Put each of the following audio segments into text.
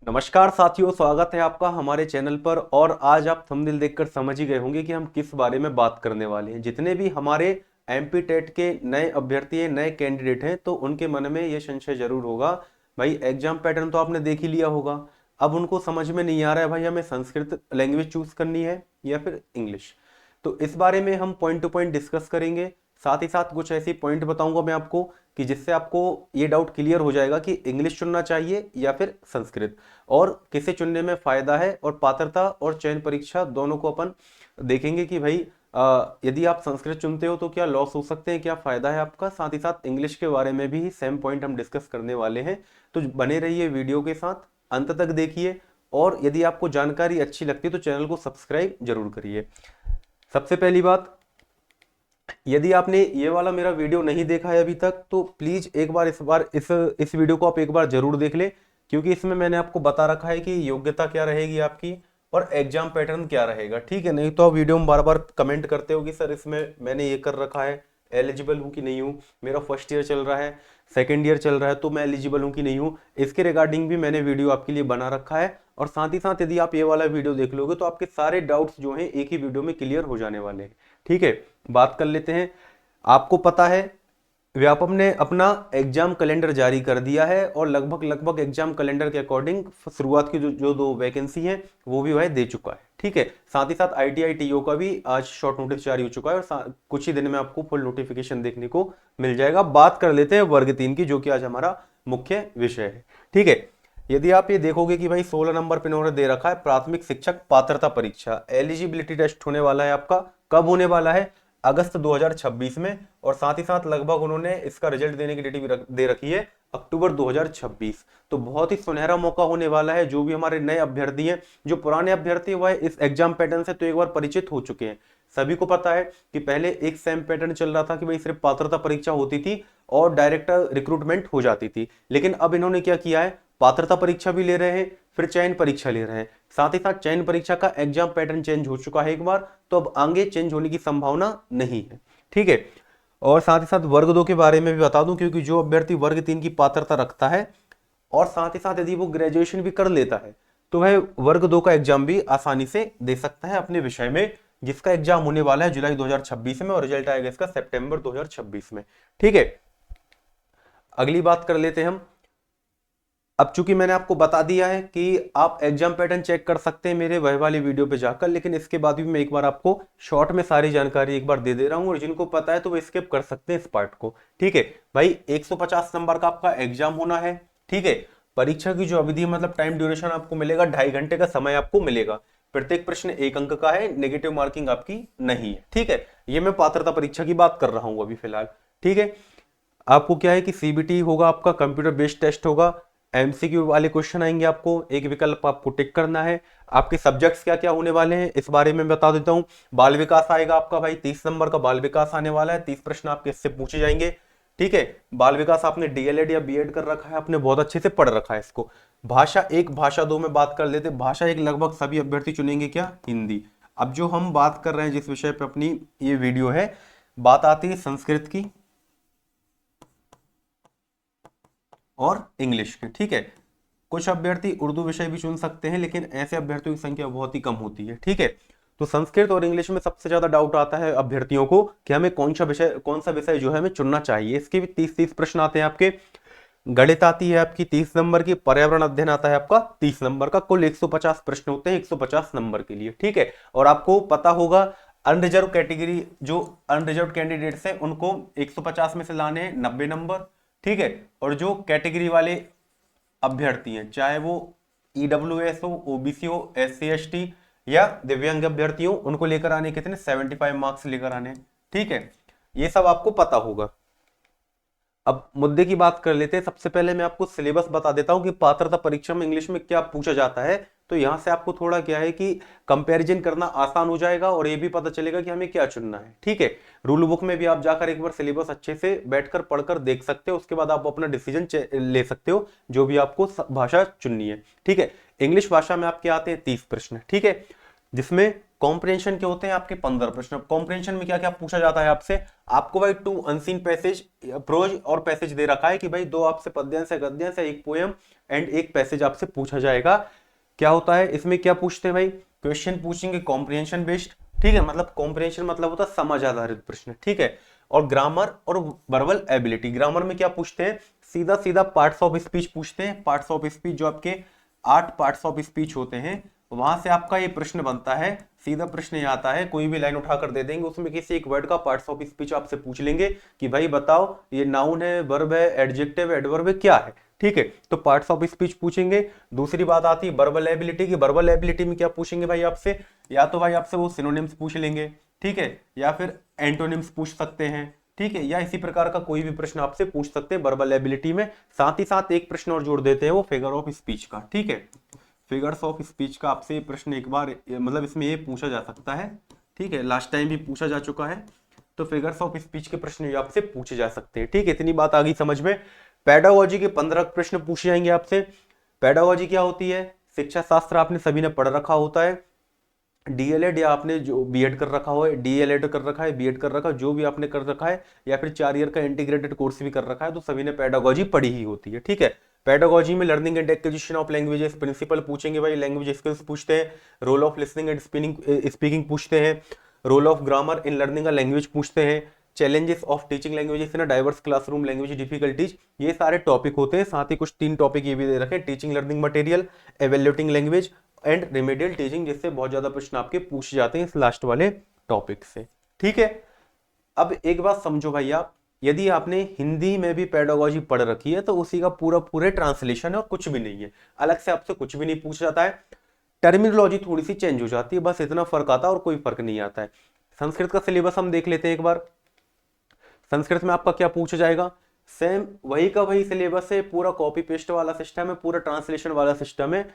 नमस्कार साथियों, स्वागत है आपका हमारे चैनल पर। और आज आप थंबनेल देखकर समझ ही गए होंगे कि हम किस बारे में बात करने वाले हैं। जितने भी हमारे एमपी टेट के नए अभ्यर्थी हैं, नए कैंडिडेट हैं, तो उनके मन में ये संशय जरूर होगा, भाई एग्जाम पैटर्न तो आपने देख ही लिया होगा। अब उनको समझ में नहीं आ रहा है भाई हमें संस्कृत लैंग्वेज चूज करनी है या फिर इंग्लिश। तो इस बारे में हम पॉइंट टू पॉइंट डिस्कस करेंगे। साथ ही साथ कुछ ऐसी पॉइंट बताऊंगा मैं आपको कि जिससे आपको ये डाउट क्लियर हो जाएगा कि इंग्लिश चुनना चाहिए या फिर संस्कृत, और किसे चुनने में फायदा है। और पात्रता और चयन परीक्षा दोनों को अपन देखेंगे कि भाई यदि आप संस्कृत चुनते हो तो क्या लॉस हो सकते हैं, क्या फायदा है आपका। साथ ही साथ इंग्लिश के बारे में भी सेम पॉइंट हम डिस्कस करने वाले हैं। तो बने रहिए वीडियो के साथ, अंत तक देखिए। और यदि आपको जानकारी अच्छी लगती है तो चैनल को सब्सक्राइब जरूर करिए। सबसे पहली बात, यदि आपने ये वाला मेरा वीडियो नहीं देखा है अभी तक तो प्लीज एक बार इस वीडियो को आप एक बार जरूर देख ले, क्योंकि इसमें मैंने आपको बता रखा है कि योग्यता क्या रहेगी आपकी और एग्जाम पैटर्न क्या रहेगा। ठीक है, नहीं तो आप वीडियो में बार बार कमेंट करते हो कि सर इसमें मैंने ये कर रखा है, एलिजिबल हूँ कि नहीं हूँ, मेरा फर्स्ट ईयर चल रहा है, सेकेंड ईयर चल रहा है, तो मैं एलिजिबल हूँ कि नहीं हूँ। इसके रिगार्डिंग भी मैंने वीडियो आपके लिए बना रखा है। और साथ ही साथ यदि आप ये वाला वीडियो देख लोगे तो आपके सारे डाउट्स जो हैं एक ही वीडियो में क्लियर हो जाने वाले हैं। ठीक है, बात कर लेते हैं। आपको पता है व्यापम ने अपना एग्जाम कैलेंडर जारी कर दिया है और लगभग लगभग एग्जाम कैलेंडर के अकॉर्डिंग शुरुआत की जो दो वैकेंसी है वो भी वह दे चुका है। ठीक है, साथ ही साथ आईटीआई टीओ का भी आज शॉर्ट नोटिस जारी हो चुका है और कुछ ही दिन में आपको फुल नोटिफिकेशन देखने को मिल जाएगा। बात कर लेते हैं वर्ग 3 की, जो कि आज हमारा मुख्य विषय है। ठीक है, यदि आप ये देखोगे कि भाई 16 नंबर पे इन्होंने दे रखा है प्राथमिक शिक्षक पात्रता परीक्षा, एलिजिबिलिटी टेस्ट होने वाला है आपका। कब होने वाला है? अगस्त 2026 में। और साथ ही साथ लगभग उन्होंने इसका रिजल्ट देने की डेट भी दे रखी है अक्टूबर 2026। तो बहुत ही सुनहरा मौका होने वाला है। जो भी हमारे नए अभ्यर्थी हैं, जो पुराने अभ्यर्थी वह इस एग्जाम पैटर्न से तो एक बार परिचित हो चुके हैं। सभी को पता है कि पहले एक सेम पैटर्न चल रहा था कि भाई सिर्फ पात्रता परीक्षा होती थी और डायरेक्ट रिक्रूटमेंट हो जाती थी। लेकिन अब इन्होंने क्या किया है, पात्रता परीक्षा भी ले रहे हैं, फिर चयन परीक्षा ले रहे हैं। साथ ही साथ चयन परीक्षा का एग्जाम पैटर्न चेंज हो चुका है एक बार, तो अब आगे चेंज होने की संभावना नहीं है। ठीक है, और साथ ही साथ वर्ग 2 के बारे में भी बता दूं, क्योंकि जो अभ्यर्थी वर्ग 3 की पात्रता रखता है और साथ ही साथ यदि वो ग्रेजुएशन भी कर लेता है तो वह वर्ग 2 का एग्जाम भी आसानी से दे सकता है अपने विषय में, जिसका एग्जाम होने वाला है जुलाई 2026 में और रिजल्ट आएगा इसका सितंबर 2026 में। ठीक है, अगली बात कर लेते हैं हम। अब चूंकि मैंने आपको बता दिया है कि आप एग्जाम पैटर्न चेक कर सकते हैं मेरे वह वाली वीडियो पे जाकर, लेकिन इसके बाद भी मैं एक बार आपको शॉर्ट में सारी जानकारी एक बार दे दे रहा हूं, और जिनको पता है तो वो स्किप कर सकते हैं इस पार्ट को। ठीक है भाई, 150 नंबर का आपका एग्जाम होना है। ठीक है, परीक्षा की जो अवधि मतलब टाइम ड्यूरेशन आपको मिलेगा 2.5 घंटे का समय आपको मिलेगा। प्रत्येक प्रश्न 1 अंक का है, नेगेटिव मार्किंग आपकी नहीं है। ठीक है, ये मैं पात्रता परीक्षा की बात कर रहा हूं अभी फिलहाल। ठीक है, आपको क्या है कि सीबीटी होगा, आपका कंप्यूटर बेस्ड टेस्ट होगा, एमसीक्यू वाले क्वेश्चन आएंगे, आपको एक विकल्प आपको टिक करना है। आपके सब्जेक्ट्स क्या क्या होने वाले हैं इस बारे में बता देता हूं। बाल विकास आएगा आपका भाई, 30 नंबर का बाल विकास आने वाला है, 30 प्रश्न आपके इससे पूछे जाएंगे। ठीक है, बाल विकास आपने डीएलएड या बीएड कर रखा है, आपने बहुत अच्छे से पढ़ रखा है इसको। भाषा 1 भाषा 2 में बात कर लेते। भाषा 1 लगभग सभी अभ्यर्थी चुनेंगे क्या? हिंदी। अब जो हम बात कर रहे हैं जिस विषय पे अपनी ये वीडियो है, बात आती है संस्कृत की और इंग्लिश की। ठीक है, कुछ अभ्यर्थी उर्दू विषय भी चुन सकते हैं, लेकिन ऐसे अभ्यर्थियों की संख्या बहुत ही कम होती है। ठीक है, तो संस्कृत और इंग्लिश में सबसे ज्यादा डाउट आता है अभ्यर्थियों को कि हमें कौन सा विषय जो है हमें चुनना चाहिए। इसके भी 30 प्रश्न आते हैं आपके। गणित आती है आपकी 30 नंबर की, पर्यावरण अध्ययन आता है आपका 30 नंबर का। कुल 150 प्रश्न होते हैं 150 नंबर के लिए। ठीक है, और आपको पता होगा अनरिजर्व कैटेगरी जो अनरिजर्व कैंडिडेट्स हैं उनको 150 में से लाने हैं 90 नंबर। ठीक है, और जो कैटेगरी वाले अभ्यर्थी हैं, चाहे वो ईडब्ल्यूएस हो, ओबीसी हो, एससी एसटी या दिव्यांग अभ्यर्थी हो, उनको लेकर आने कितने 75 मार्क्स लेकर आने। ठीक है, ये सब आपको पता होगा। अब मुद्दे की बात कर लेते हैं। सबसे पहले मैं आपको सिलेबस बता देता हूं कि पात्रता परीक्षा में इंग्लिश में क्या पूछा जाता है, तो यहां से आपको थोड़ा क्या है कि कंपैरिजन करना आसान हो जाएगा और ये भी पता चलेगा कि हमें क्या चुनना है। ठीक है, रूल बुक में भी आप जाकर एक बार सिलेबस अच्छे से बैठकर पढ़कर देख सकते हो, उसके बाद आप अपना डिसीजन ले सकते हो जो भी आपको भाषा चुननी है। ठीक है, इंग्लिश भाषा में आपके आते हैं 30 प्रश्न। ठीक है, जिसमें कॉम्प्रिहेंशन के होते हैं आपके 15 प्रश्न। कॉम्प्रिहेंशन में क्या क्या पूछा जाता है आपसे, आपको भाई 2 अनसीन पैसेज, प्रोज और पैसेज दे रखा है कि भाई 2 आपसे पद्यांश है, गद्यांश है, एक पोयम एंड एक पैसेज आपसे पूछा जाएगा। क्या होता है इसमें, क्या पूछते हैं भाई, क्वेश्चन पूछेंगे कॉम्प्रिहेंशन बेस्ड, ठीक है, मतलब कॉम्प्रिहेंशन मतलब होता है समझ आधारित प्रश्न, ठीक है। और ग्रामर और वर्बल एबिलिटी, ग्रामर में क्या पूछते हैं, सीधा सीधा पार्ट्स ऑफ स्पीच पूछते हैं। पार्ट्स ऑफ स्पीच जो आपके 8 पार्ट्स ऑफ स्पीच होते हैं, वहां से आपका ये प्रश्न बनता है, सीधा प्रश्न ये आता है, कोई भी लाइन उठाकर दे देंगे, उसमें किसी एक वर्ड का पार्ट्स ऑफ स्पीच आपसे पूछ लेंगे कि भाई बताओ ये नाउन है, वर्ब है, एडजेक्टिव है, एडवर्ब है, क्या है, ठीक है। तो पार्ट्स ऑफ स्पीच पूछेंगे। दूसरी बात आती है वर्बल एबिलिटी की। वर्बल एबिलिटी में क्या पूछेंगे भाई आपसे, या तो भाई आपसे वो सिनोनिम्स पूछ लेंगे, ठीक है, या फिर एंटोनिम्स पूछ सकते हैं, ठीक है, या इसी प्रकार का कोई भी प्रश्न आपसे पूछ सकते हैं वर्बल एबिलिटी में। साथ ही साथ एक प्रश्न और जोड़ देते हैं, वो फिगर ऑफ स्पीच का, ठीक है। फिगर्स ऑफ स्पीच का आपसे प्रश्न एक बार मतलब इसमें ये पूछा जा सकता है, ठीक है, लास्ट टाइम भी पूछा जा चुका है। तो फिगर्स ऑफ स्पीच के प्रश्न ये आपसे पूछे जा सकते हैं, ठीक है। इतनी बात आ गई समझ में। पेडागोजी के 15 प्रश्न पूछे जाएंगे आपसे। पेडागोजी क्या होती है, शिक्षा शास्त्र आपने सभी ने पढ़ रखा होता है। डीएलएड या आपने जो बीएड कर रखा हो, डीएलएड कर रखा है, बीएड कर रखा है, जो भी आपने कर रखा है, या फिर 4 ईयर का इंटीग्रेटेड कोर्स भी कर रखा है, तो सभी ने पेडागोजी पढ़ी ही होती है, ठीक है। पेडागोजी में learning and acquisition of languages principle पूछेंगे भाई, लैंग्वेज स्किल्स पूछते हैं, role of listening and speaking पूछते हैं, role of grammar in learning a language पूछते हैं, challenges of teaching languages in a diverse classroom language difficulties, ये सारे टॉपिक होते हैं। साथ ही कुछ 3 टॉपिक ये भी दे रखे हैं, teaching learning material, evaluating language and remedial teaching, जिससे बहुत ज्यादा प्रश्न आपके पूछ जाते हैं इस लास्ट वाले टॉपिक से, ठीक है। अब एक बात समझो भाई, आप यदि आपने हिंदी में भी पेडागोजी पढ़ रखी है तो उसी का पूरा पूरे ट्रांसलेशन है और कुछ भी नहीं है, अलग से आपसे कुछ भी नहीं पूछा जाता है। टर्मिनोलॉजी थोड़ी सी चेंज हो जाती है, बस इतना फर्क आता है और कोई फर्क नहीं आता है। संस्कृत का सिलेबस हम देख लेते हैं एक बार। संस्कृत में आपका क्या पूछा जाएगा, सेम वही का वही सिलेबस है, पूरा कॉपी पेस्ट वाला सिस्टम है, पूरा ट्रांसलेशन वाला सिस्टम है।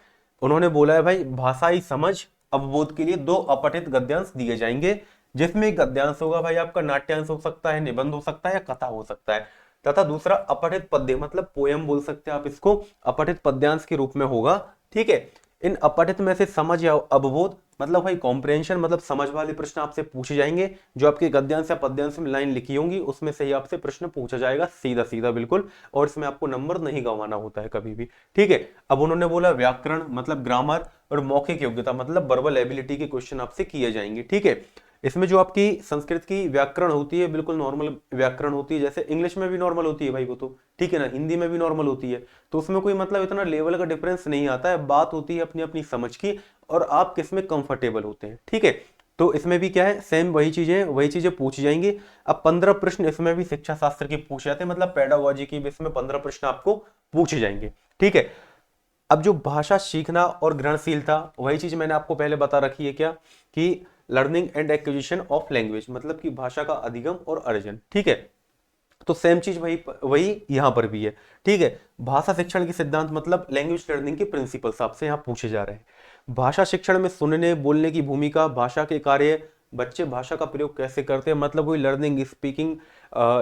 उन्होंने बोला है भाई भाषाई समझ अवबोध के लिए 2 अपठित गद्यांश दिए जाएंगे, जिसमें एक गद्यांश होगा भाई आपका नाट्यांश हो सकता है, निबंध हो सकता है, या कथा हो सकता है, तथा दूसरा अपठित पद्य मतलब पोयम बोल सकते हैं आप इसको, अपठित पद्यांश के रूप में होगा, ठीक है। इन अपठित में से समझ या अवबोध मतलब भाई कॉम्प्रिहेंशन मतलब समझ वाले प्रश्न आपसे पूछे जाएंगे। जो आपके गद्यांश या पद्यांश में लाइन लिखी होंगी उसमें से ही आपसे प्रश्न पूछा जाएगा, सीधा सीधा बिल्कुल, और इसमें आपको नंबर नहीं गंवाना होता है कभी भी, ठीक है। अब उन्होंने बोला व्याकरण मतलब ग्रामर और मौखिक योग्यता मतलब वर्बल एबिलिटी के क्वेश्चन आपसे किए जाएंगे, ठीक है। इसमें जो आपकी संस्कृत की व्याकरण होती है बिल्कुल नॉर्मल व्याकरण होती है, जैसे इंग्लिश में भी नॉर्मल होती है भाई वो तो, ठीक है ना, हिंदी में भी नॉर्मल होती है, तो उसमें कोई मतलब इतना लेवल का डिफरेंस नहीं आता है, बात होती है अपनी अपनी समझ की और आप किस में कंफर्टेबल होते हैं, ठीक है। तो इसमें भी क्या है, सेम वही चीजें पूछी जाएंगी। अब 15 प्रश्न इसमें भी शिक्षा शास्त्र के पूछे जाते हैं, मतलब पेडागोजी की इसमें 15 प्रश्न आपको पूछे जाएंगे, ठीक है। अब जो भाषा सीखना और ग्रहणशीलता, वही चीज मैंने आपको पहले बता रखी है क्या, कि learning and acquisition of language मतलब कि भाषा का अधिगम और अर्जन, ठीक है। तो सेम चीज वही वही यहां पर भी है, ठीक है। भाषा शिक्षण के सिद्धांत मतलब लैंग्वेज लर्निंग के प्रिंसिपल्स आपसे यहां पूछे जा रहे हैं। भाषा शिक्षण में सुनने बोलने की भूमिका, भाषा के कार्य, बच्चे भाषा का प्रयोग कैसे करते हैं मतलब वही लर्निंग स्पीकिंग,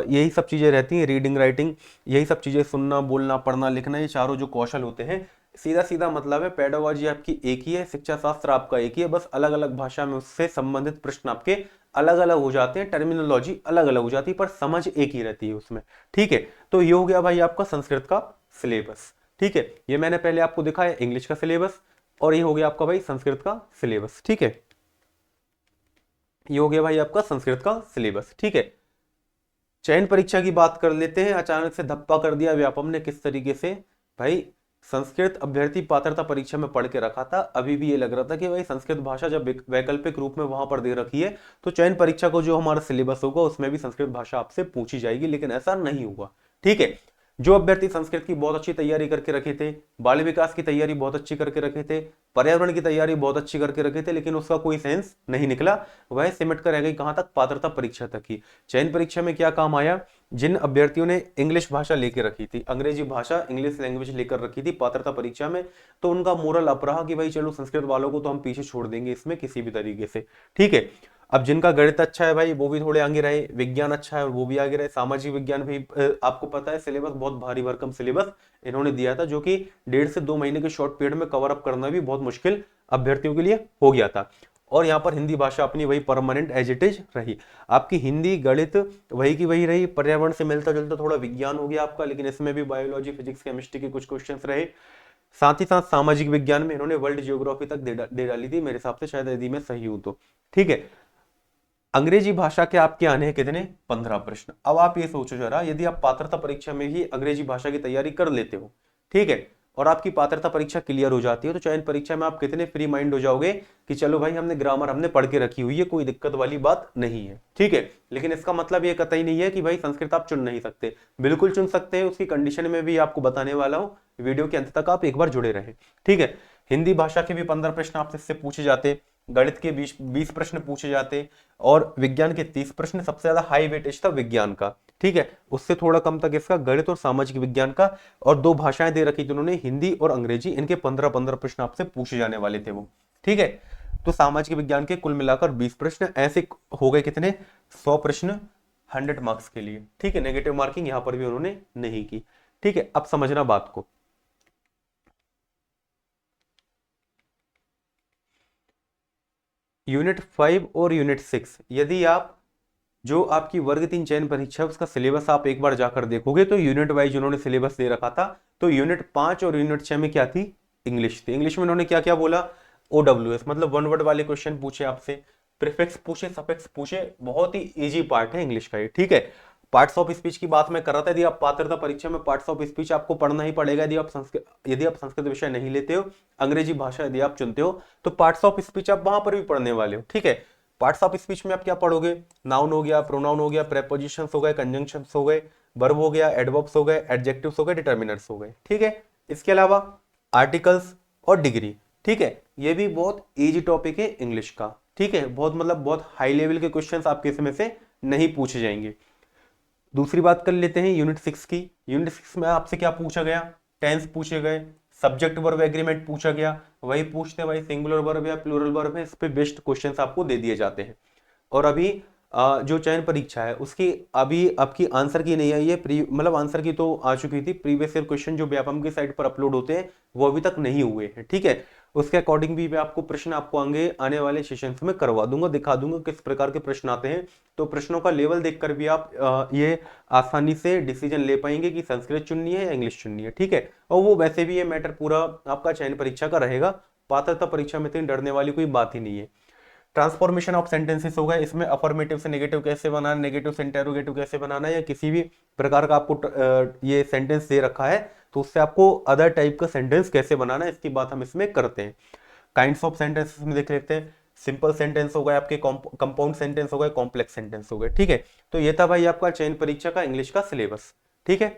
यही सब चीजें रहती हैं, रीडिंग राइटिंग, यही सब चीजें, सुनना बोलना पढ़ना लिखना, ये चारों जो कौशल होते हैं, सीधा सीधा मतलब है पेडागोजी आपकी एक ही है, शिक्षा शास्त्र आपका एक ही है, बस अलग अलग भाषा में उससे संबंधित प्रश्न आपके अलग अलग हो जाते हैं, टर्मिनोलॉजी अलग अलग हो जाती है, पर समझ एक ही रहती है उसमें, ठीक है। तो ये हो गया भाई आपका संस्कृत का सिलेबस, ठीक है। ये मैंने पहले आपको दिखाया इंग्लिश का सिलेबस, और ये हो गया आपका भाई संस्कृत का सिलेबस, ठीक है। ये हो गया भाई आपका संस्कृत का सिलेबस, ठीक है। चयन परीक्षा की बात कर लेते हैं। अचानक से धप्पा कर दिया व्यापम ने किस तरीके से, भाई संस्कृत अभ्यर्थी पात्रता परीक्षा में पढ़ के रखा था, अभी भी ये लग रहा था कि भाई संस्कृत भाषा जब वैकल्पिक रूप में वहां पर दे रखी है तो चयन परीक्षा को जो हमारा सिलेबस होगा उसमें भी संस्कृत भाषा आपसे पूछी जाएगी, लेकिन ऐसा नहीं हुआ, ठीक है। जो अभ्यर्थी संस्कृत की बहुत अच्छी तैयारी करके रखे थे, बाल विकास की तैयारी बहुत अच्छी करके रखे थे, पर्यावरण की तैयारी बहुत अच्छी करके रखे थे, लेकिन उसका कोई सेंस नहीं निकला, वह सिमट कर रह गई कहां तक, पात्रता परीक्षा तक ही। चयन परीक्षा में क्या काम आया, जिन अभ्यर्थियों ने इंग्लिश भाषा लेकर रखी थी, अंग्रेजी भाषा इंग्लिश लैंग्वेज लेकर रखी थी पात्रता परीक्षा में, तो उनका मोरल अप रहा कि भाई चलो संस्कृत वालों को तो हम पीछे छोड़ देंगे इसमें किसी भी तरीके से, ठीक है। अब जिनका गणित अच्छा है भाई वो भी थोड़े आगे रहे, विज्ञान अच्छा है वो भी आगे रहे, सामाजिक विज्ञान भी आपको पता है सिलेबस बहुत भारी भरकम सिलेबस इन्होंने दिया था, जो कि 1.5 से 2 महीने के शॉर्ट पीरियड में कवर अप करना भी बहुत मुश्किल अभ्यर्थियों के लिए हो गया था। और यहाँ पर हिंदी भाषा अपनी वही परमानेंट एज इट इज रही। आपकी हिंदी गणित वही की वही रही, पर्यावरण से मिलता जुलता थोड़ा विज्ञान हो गया आपका, लेकिन इसमें भी बायोलॉजी फिजिक्स केमिस्ट्री के कुछ क्वेश्चंस रहे। साथ ही साथ सामाजिक विज्ञान में इन्होंने वर्ल्ड जियोग्राफी तक दे डाली थी मेरे हिसाब से, शायद यदि मैं सही हूं तो। ठीक है, अंग्रेजी भाषा के आपके आने हैं कितने, 15 प्रश्न। अब आप ये सोचो जरा, यदि आप पात्रता परीक्षा में ही अंग्रेजी भाषा की तैयारी कर लेते हो, ठीक है, और आपकी पात्रता परीक्षा क्लियर हो जाती है, तो चयन परीक्षा में आप कितने फ्री माइंड हो जाओगे कि चलो भाई हमने ग्रामर हमने पढ़ के रखी हुई है, कोई दिक्कत वाली बात नहीं है। ठीक है, लेकिन इसका मतलब ये कतई नहीं है कि भाई संस्कृत आप चुन नहीं सकते, बिल्कुल चुन सकते हैं। उसकी कंडीशन में भी आपको बताने वाला हूं, वीडियो के अंत तक आप एक बार जुड़े रहे। ठीक है, हिंदी भाषा के भी 15 प्रश्न आपसे इससे पूछे जाते, गणित के 20 प्रश्न पूछे जाते, और विज्ञान के 30 प्रश्न। सबसे ज्यादा हाई वेटेज था विज्ञान का, ठीक है, उससे थोड़ा कम था इसका गणित और सामाजिक विज्ञान का। और 2 भाषाएं दे रखी थी उन्होंने, हिंदी और अंग्रेजी, इनके 15-15 प्रश्न आपसे पूछे जाने वाले थे वो। ठीक है, तो सामाजिक विज्ञान के कुल मिलाकर 20 प्रश्न, ऐसे हो गए कितने, 100 प्रश्न 100 मार्क्स के लिए। ठीक है, नेगेटिव मार्किंग यहां पर भी उन्होंने नहीं की। ठीक है, अब समझना बात को। यूनिट 5 और यूनिट 6, यदि आप जो आपकी वर्ग 3 चयन परीक्षा है उसका सिलेबस आप एक बार जाकर देखोगे तो यूनिट वाइज उन्होंने सिलेबस दे रखा था। तो यूनिट 5 और यूनिट 6 में क्या थी, इंग्लिश थी। इंग्लिश में उन्होंने क्या क्या बोला, OWS मतलब वन वर्ड वाले क्वेश्चन पूछे आपसे, प्रीफिक्स पूछे, सफिक्स पूछे, बहुत ही इजी पार्ट है इंग्लिश का ये। ठीक है, पार्ट्स ऑफ स्पीच की बात मैं कर रहा था, यदि आप पात्रता परीक्षा में पार्ट्स ऑफ स्पीच आपको पढ़ना ही पड़ेगा, यदि आप संस्कृत विषय नहीं लेते हो, अंग्रेजी भाषा यदि आप चुनते हो, तो पार्ट्स ऑफ स्पीच आप वहां पर भी पढ़ने वाले हो। ठीक है, पार्ट्स ऑफ स्पीच में आप क्या पढ़ोगे, नाउन हो गया, प्रोनाउन हो गया, प्रेपोजिशंस हो गए, कंजंक्शंस हो गए, वर्ब हो गया, एडवर्ब्स हो गए, एडजेक्टिव्स हो गए, डिटर्मिनर्स हो गए। ठीक है, इसके अलावा आर्टिकल्स और डिग्री। ठीक है, ये भी बहुत इजी टॉपिक है इंग्लिश का। ठीक है, बहुत मतलब बहुत हाई लेवल के क्वेश्चंस आपके इसमें से नहीं पूछे जाएंगे। दूसरी बात कर लेते हैं यूनिट 6 की। यूनिट 6 में आपसे क्या पूछा गया, टेंस पूछे गए, सब्जेक्ट वर्ब एग्रीमेंट पूछा गया, वही पूछते हैं भाई सिंगुलर वर्ब या प्लूरल वर्ब है, इस पे बेस्ट क्वेश्चंस आपको दे दिए जाते हैं। और अभी जो चयन परीक्षा है उसकी अभी आपकी आंसर की नहीं आई है, मतलब आंसर की तो आ चुकी थी, प्रीवियस ईयर क्वेश्चन जो व्यापम की साइट पर अपलोड होते हैं वो अभी तक नहीं हुए हैं। ठीक है, उसके अकॉर्डिंग भी मैं आपको प्रश्न आपको आने वाले सेशंस में करवा दूंगा, दिखा दूंगा किस प्रकार के प्रश्न आते हैं। तो प्रश्नों का लेवल देखकर भी आप ये आसानी से डिसीजन ले पाएंगे कि संस्कृत चुननी है या इंग्लिश चुननी है। ठीक है, और वो वैसे भी ये मैटर पूरा आपका चयन परीक्षा का रहेगा, पात्रता परीक्षा में इतनी डरने वाली कोई बात ही नहीं है। ट्रांसफॉर्मेशन ऑफ सेंटेंसेस होगा, इसमें अफर्मेटिव से नेगेटिव कैसे बनाना, नेगेटिव से इंटेरोगेटिव कैसे बनाना, या किसी भी प्रकार का आपको ये सेंटेंस दे रखा है तो उससे आपको अदर टाइप का सेंटेंस कैसे बनाना है, इसकी बात हम इसमें करते हैं। काइंड्स ऑफ सेंटेंसेस में देख लेते हैं, सिंपल सेंटेंस हो गए आपके, कंपाउंड सेंटेंस हो गए, कॉम्प्लेक्स सेंटेंस हो गए। ठीक है, तो ये था भाई आपका चयन परीक्षा का इंग्लिश का सिलेबस। ठीक है,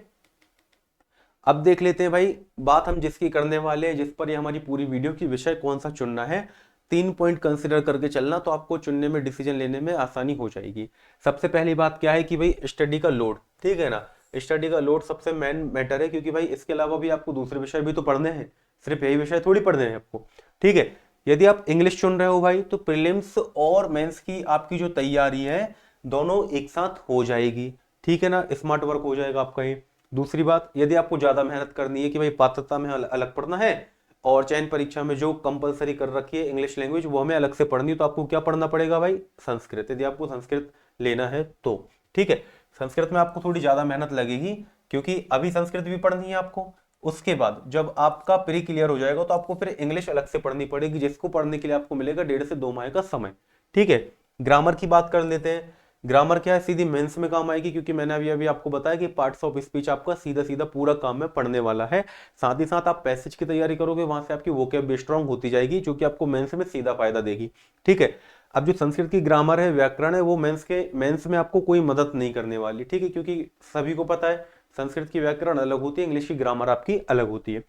अब देख लेते हैं भाई बात हम जिसकी करने वाले हैं, जिस पर ये हमारी पूरी वीडियो की विषय कौन सा चुनना है। 3 पॉइंट कंसिडर करके चलना, तो आपको चुनने में डिसीजन लेने में आसानी हो जाएगी। सबसे पहली बात क्या है कि भाई स्टडी का लोड, ठीक है ना, स्टडी का लोड सबसे मेन मैटर है, क्योंकि भाई इसके अलावा भी आपको दूसरे विषय भी तो पढ़ने हैं, सिर्फ यही विषय थोड़ी पढ़ने हैं आपको। ठीक है, यदि आप इंग्लिश चुन रहे हो भाई तो प्रीलिम्स और मेंस की आपकी जो तैयारी है दोनों एक साथ हो जाएगी। ठीक है ना, स्मार्ट वर्क हो जाएगा आपका ये। दूसरी बात, यदि आपको ज्यादा मेहनत करनी है कि भाई पात्रता में अलग पढ़ना है और चयन परीक्षा में जो कंपलसरी कर रखी है इंग्लिश लैंग्वेज वो हमें अलग से पढ़नी है, तो आपको क्या पढ़ना पड़ेगा भाई, संस्कृत, यदि आपको संस्कृत लेना है तो। ठीक है, संस्कृत में आपको थोड़ी ज्यादा मेहनत लगेगी, क्योंकि अभी संस्कृत भी पढ़नी है आपको, उसके बाद जब आपका प्री क्लियर हो जाएगा तो आपको फिर इंग्लिश अलग से पढ़नी पड़ेगी, जिसको पढ़ने के लिए आपको मिलेगा 1.5 से 2 माह का समय। ठीक है, ग्रामर की बात कर लेते हैं। ग्रामर क्या है, सीधी मेंस में काम आएगी, क्योंकि मैंने अभी आपको बताया कि पार्ट्स ऑफ स्पीच आपका सीधा सीधा पूरा काम में पढ़ने वाला है। साथ ही साथ आप पैसेज की तैयारी करोगे, वहां से आपकी वोकैब भी स्ट्रांग होती जाएगी, जो कि आपको मेंस में सीधा फायदा देगी। ठीक है, अब जो संस्कृत की ग्रामर है, व्याकरण है, वो मेंस में आपको कोई मदद नहीं करने वाली। ठीक है, क्योंकि सभी को पता है संस्कृत की व्याकरण अलग होती है, इंग्लिश की ग्रामर आपकी अलग होती है।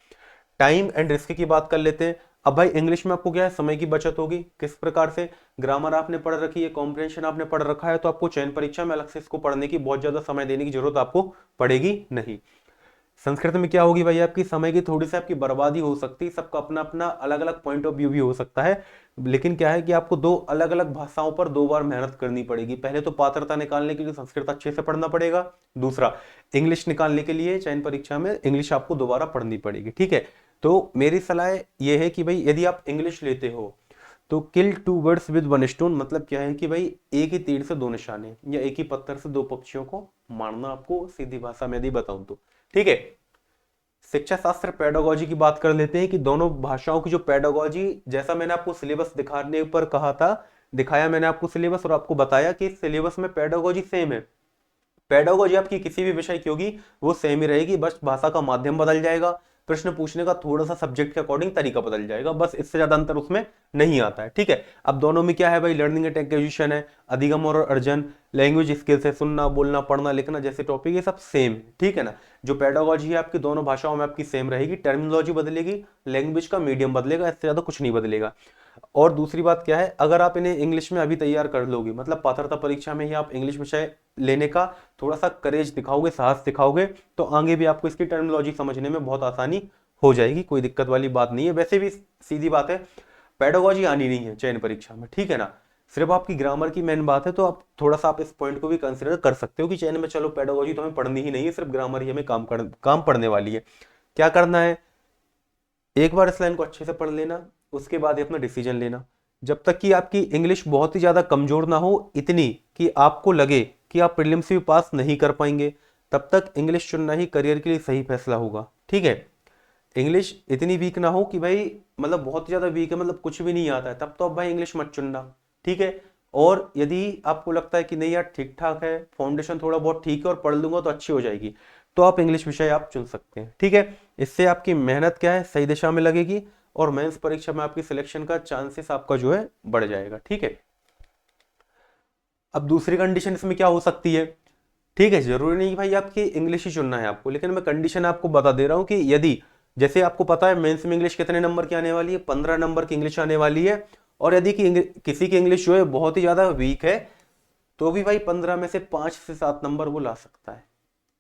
टाइम एंड रिस्क की बात कर लेते हैं। अब भाई इंग्लिश में आपको क्या है, समय की बचत होगी, किस प्रकार से, ग्रामर आपने पढ़ रखी है, कॉम्प्रिहेंशन आपने पढ़ रखा है, तो आपको चयन परीक्षा में अलग से इसको पढ़ने की बहुत ज्यादा समय देने की जरूरत आपको पड़ेगी नहीं। संस्कृत में क्या होगी भाई, आपकी समय की थोड़ी सी आपकी बर्बादी हो सकती है, सबका अपना अपना अलग अलग पॉइंट ऑफ व्यू भी हो सकता है, लेकिन क्या है कि आपको 2 अलग अलग भाषाओं पर 2 बार मेहनत करनी पड़ेगी। पहले तो पात्रता निकालने के लिए संस्कृत अच्छे से पढ़ना पड़ेगा, दूसरा इंग्लिश निकालने के लिए चयन परीक्षा में इंग्लिश आपको दोबारा पढ़नी पड़ेगी। ठीक है, तो मेरी सलाह यह है कि भाई यदि आप इंग्लिश लेते हो तो kill two birds with one stone मतलब क्या है कि भाई एक ही तीर से दो निशाने या एक ही पत्थर से दो पक्षियों को मारना, आपको सीधी भाषा में यदि बताऊं तो। ठीक है, शिक्षा शास्त्र पेडागोजी की बात कर लेते हैं कि दोनों भाषाओं की जो पेडागोजी, जैसा मैंने आपको सिलेबस दिखाने पर कहा था, दिखाया मैंने आपको सिलेबस और आपको बताया कि सिलेबस में पेडागोजी सेम है। पेडागोजी आपकी किसी भी विषय की होगी वो सेम ही रहेगी, बस भाषा का माध्यम बदल जाएगा, प्रश्न पूछने का थोड़ा सा सब्जेक्ट के अकॉर्डिंग तरीका बदल जाएगा, बस इससे ज्यादा अंतर उसमें नहीं आता है। ठीक है, अब दोनों में क्या है भाई, लर्निंग एंड एक्विजिशन है, अधिगम और अर्जन, लैंग्वेज स्किल्स है, सुनना बोलना पढ़ना लिखना जैसे टॉपिक, ये सब सेम है। ठीक है ना, जो पेडागोजी है आपकी दोनों भाषाओं में आपकी सेम रहेगी, टर्मिनोलॉजी बदलेगी, लैंग्वेज का मीडियम बदलेगा, इससे ज्यादा कुछ नहीं बदलेगा। और दूसरी बात क्या है, अगर आप इन्हें इंग्लिश में अभी तैयार कर लोगे, मतलब पात्रता परीक्षा में ही आप इंग्लिश विषय लेने का थोड़ा सा करेज दिखाओगे, साहस दिखाओगे, तो आगे भी आपको इसकी टर्मिनोलॉजी समझने में बहुत आसानी हो जाएगी, कोई दिक्कत वाली बात नहीं है। वैसे भी सीधी बात है, पेडागोजी आनी नहीं है चयन परीक्षा में, ठीक है ना, सिर्फ आपकी ग्रामर की मेन बात है, तो आप थोड़ा सा आप इस पॉइंट को भी कंसिडर कर सकते हो कि चयन में चलो पेडागोजी तो हमें पढ़नी ही नहीं है, सिर्फ ग्रामर ही हमें काम पढ़ने वाली है। क्या करना है, एक बार इस लाइन को अच्छे से पढ़ लेना, उसके बाद ही अपना डिसीजन लेना। जब तक कि आपकी इंग्लिश बहुत ही ज्यादा कमजोर ना हो, इतनी कि आपको लगे कि आप प्रीलिम्स भी पास नहीं कर पाएंगे, तब तक इंग्लिश चुनना ही करियर के लिए सही फैसला होगा। ठीक है, इंग्लिश इतनी वीक ना हो कि भाई मतलब बहुत ज्यादा वीक है, मतलब कुछ भी नहीं आता है, तब तो अब भाई इंग्लिश मत चुनना। ठीक है, और यदि आपको लगता है कि नहीं यार ठीक ठाक है, फाउंडेशन थोड़ा बहुत ठीक है और पढ़ लूंगा तो अच्छी हो जाएगी, तो आप इंग्लिश विषय आप चुन सकते हैं। ठीक है, इससे आपकी मेहनत क्या है, सही दिशा में लगेगी और मेंस परीक्षा में आपकी सिलेक्शन का चांसेस आपका जो है बढ़ जाएगा। ठीक है, अब दूसरी कंडीशन इसमें क्या हो सकती है, ठीक है, जरूरी नहीं कि भाई आपकी इंग्लिश ही चुनना है आपको, लेकिन मैं कंडीशन आपको बता दे रहा हूं कि यदि, जैसे आपको पता है मेंस में इंग्लिश कितने नंबर की आने वाली है, 15 नंबर की इंग्लिश आने वाली है, और यदि किसी की इंग्लिश जो है बहुत ही ज्यादा वीक है, तो भी भाई 15 में से 5 से 7 नंबर वो ला सकता है।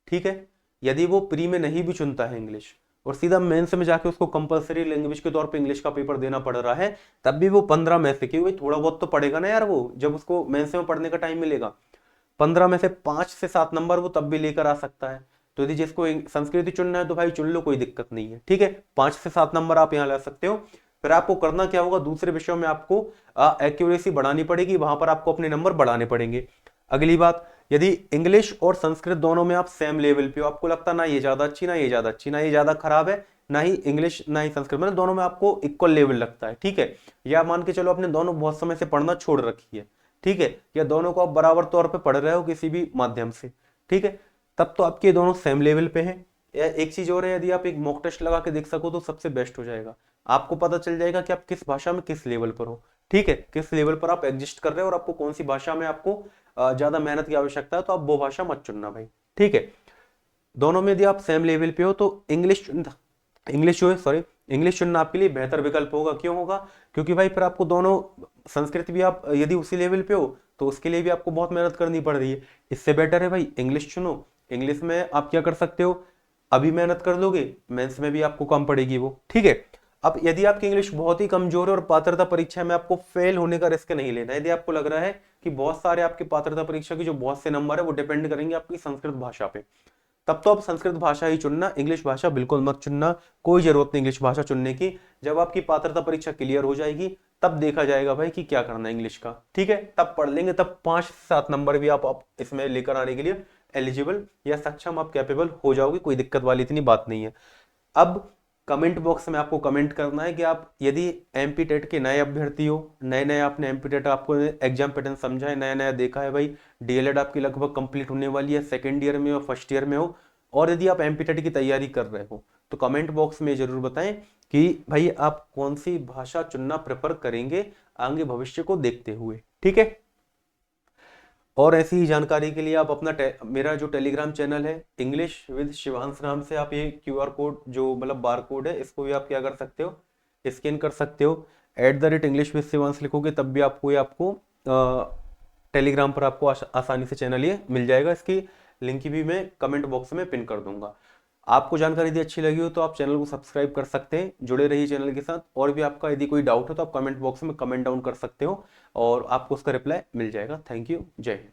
ठीक है, यदि वो प्री में नहीं भी चुनता है इंग्लिश और सीधा मेंस में जाके उसको कंपलसरी लैंग्वेज के तौर पे इंग्लिश का पेपर देना पड़ रहा है, तब भी वो 15 में से, क्योंकि थोड़ा बहुत तो पढ़ेगा ना यार वो, जब उसको मेंस में पढ़ने का टाइम मिलेगा, 15 में से 5 से 7 नंबर वो तब भी लेकर आ सकता है। तो यदि जिसको संस्कृति चुनना है तो भाई चुन लो, कोई दिक्कत नहीं है। ठीक है, 5 से 7 नंबर आप यहाँ ला सकते हो। फिर आपको करना क्या होगा, दूसरे विषयों में आपको एक्यूरेसी बढ़ानी पड़ेगी, वहां पर आपको अपने नंबर बढ़ाने पड़ेंगे। अगली बात, यदि इंग्लिश और संस्कृत दोनों में आप सेम लेवल पे हो, आपको लगता ना ये ज्यादा अच्छी ना ये ज्यादा अच्छी, ना ये ज्यादा खराब है, ना ही इंग्लिश ना ही संस्कृत, मतलब दोनों में आपको इक्वल लेवल लगता है, ठीक है, या मान के चलो आपने दोनों बहुत समय से पढ़ना छोड़ रखी है, ठीक है, या दोनों को आप बराबर तौर पे पढ़ रहे हो किसी भी माध्यम से, ठीक है, तब तो आपके दोनों सेम लेवल पे हैं। या एक चीज और है, यदि आप एक मॉक टेस्ट लगा के देख सको तो सबसे बेस्ट हो जाएगा, आपको पता चल जाएगा कि आप किस भाषा में किस लेवल पर हो। ठीक है, किस लेवल पर आप एग्जिस्ट कर रहे हो और आपको कौन सी भाषा में आपको ज्यादा मेहनत की आवश्यकता है, तो आप वो भाषा मत चुनना भाई। ठीक है, दोनों में यदि आप सेम लेवल पे हो तो इंग्लिश चुनना आपके लिए बेहतर विकल्प होगा। क्यों होगा, क्योंकि भाई फिर आपको दोनों, संस्कृत भी आप यदि उसी लेवल पे हो तो उसके लिए भी आपको बहुत मेहनत करनी पड़ रही है, इससे बेटर है भाई इंग्लिश चुनो। इंग्लिश में आप क्या कर सकते हो, अभी मेहनत कर लोगे, मेंस में भी आपको कम पड़ेगी वो। ठीक है, अब यदि आपकी इंग्लिश बहुत ही कमजोर है और पात्रता परीक्षा में आपको फेल होने का रिस्क नहीं लेना, यदि आपको लग रहा है कि बहुत सारे आपके पात्रता परीक्षा की जो बहुत से नंबर है वो डिपेंड करेंगे आपकी संस्कृत भाषा पे, तब तो आप संस्कृत भाषा ही चुनना, इंग्लिश भाषा बिल्कुल मत चुनना, कोई जरूरत नहीं इंग्लिश भाषा चुनने की। जब आपकी पात्रता परीक्षा क्लियर हो जाएगी तब देखा जाएगा भाई कि क्या करना है इंग्लिश का। ठीक है, तब पढ़ लेंगे, तब 5-7 नंबर भी आप इसमें लेकर आने के लिए एलिजिबल या सक्षम, आप कैपेबल हो जाओगे, कोई दिक्कत वाली इतनी बात नहीं है। अब कमेंट बॉक्स में आपको कमेंट करना है कि आप यदि एमपी टेट के नए अभ्यर्थी हो, नए नए आपने एमपी टेट आपको एग्जाम पैटर्न समझा है, नया नया देखा है भाई, डीएलएड आपकी लगभग कंप्लीट होने वाली है, सेकेंड ईयर में हो फर्स्ट ईयर में हो, और यदि आप एमपी टेट की तैयारी कर रहे हो तो कमेंट बॉक्स में जरूर बताएं कि भाई आप कौन सी भाषा चुनना प्रेफर करेंगे आगे भविष्य को देखते हुए। ठीक है, और ऐसी ही जानकारी के लिए आप अपना मेरा जो टेलीग्राम चैनल है इंग्लिश विद शिवांश नाम से, आप ये क्यूआर कोड जो मतलब बार कोड है इसको भी आप क्या कर सकते हो, स्कैन कर सकते हो, @इंग्लिश विद शिवांश लिखोगे तब भी आपको ये आपको टेलीग्राम पर आपको आसानी से चैनल ये मिल जाएगा। इसकी लिंक भी मैं कमेंट बॉक्स में पिन कर दूंगा। आपको जानकारी यदि अच्छी लगी हो तो आप चैनल को सब्सक्राइब कर सकते हैं, जुड़े रहिए चैनल के साथ, और भी आपका यदि कोई डाउट हो तो आप कमेंट बॉक्स में कमेंट डाउन कर सकते हो और आपको उसका रिप्लाई मिल जाएगा। थैंक यू, जय हिंद।